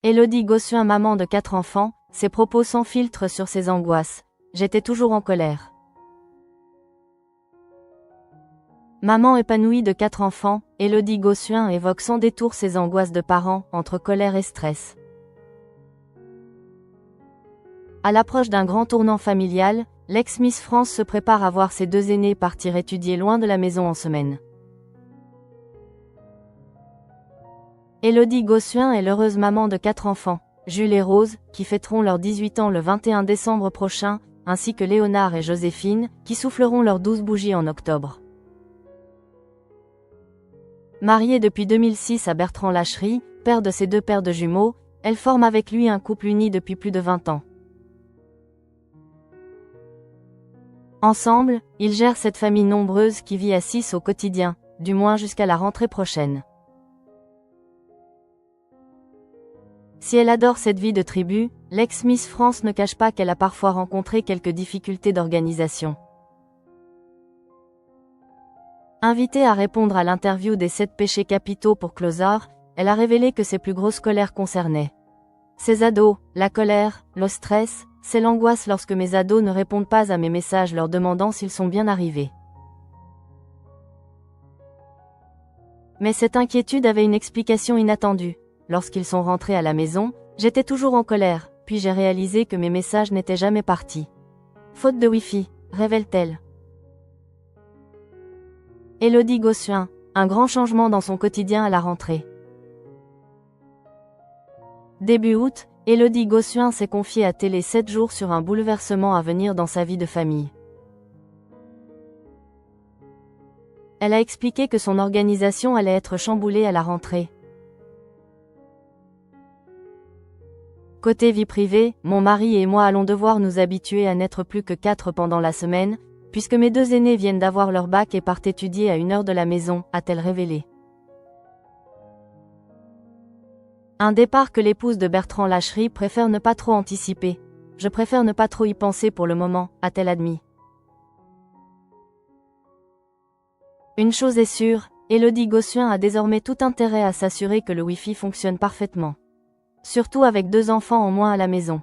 Élodie Gossuin, maman de 4 enfants, ses propos sans filtre sur ses angoisses. J'étais toujours en colère. Maman épanouie de 4 enfants, Élodie Gossuin évoque sans détour ses angoisses de parents, entre colère et stress. À l'approche d'un grand tournant familial, l'ex-Miss France se prépare à voir ses 2 aînés partir étudier loin de la maison en semaine. Élodie Gossuin est l'heureuse maman de 4 enfants, Jules et Rose, qui fêteront leurs 18 ans le 21 décembre prochain, ainsi que Léonard et Joséphine, qui souffleront leurs 12 bougies en octobre. Mariée depuis 2006 à Bertrand Lachery, père de ses 2 paires de jumeaux, elle forme avec lui un couple uni depuis plus de 20 ans. Ensemble, ils gèrent cette famille nombreuse qui vit à 6 au quotidien, du moins jusqu'à la rentrée prochaine. Si elle adore cette vie de tribu, l'ex-Miss France ne cache pas qu'elle a parfois rencontré quelques difficultés d'organisation. Invitée à répondre à l'interview des 7 péchés capitaux pour Closer, elle a révélé que ses plus grosses colères concernaient ses ados, la colère, le stress, c'est l'angoisse lorsque mes ados ne répondent pas à mes messages leur demandant s'ils sont bien arrivés. Mais cette inquiétude avait une explication inattendue. Lorsqu'ils sont rentrés à la maison, j'étais toujours en colère, puis j'ai réalisé que mes messages n'étaient jamais partis. Faute de Wi-Fi, révèle-t-elle. Élodie Gossuin, un grand changement dans son quotidien à la rentrée. Début août, Élodie Gossuin s'est confiée à Télé 7 jours sur un bouleversement à venir dans sa vie de famille. Elle a expliqué que son organisation allait être chamboulée à la rentrée. Côté vie privée, mon mari et moi allons devoir nous habituer à n'être plus que 4 pendant la semaine, puisque mes 2 aînés viennent d'avoir leur bac et partent étudier à 1 heure de la maison, a-t-elle révélé. Un départ que l'épouse de Bertrand Lachery préfère ne pas trop anticiper. Je préfère ne pas trop y penser pour le moment, a-t-elle admis. Une chose est sûre, Élodie Gossuin a désormais tout intérêt à s'assurer que le Wi-Fi fonctionne parfaitement. Surtout avec 2 enfants en moins à la maison.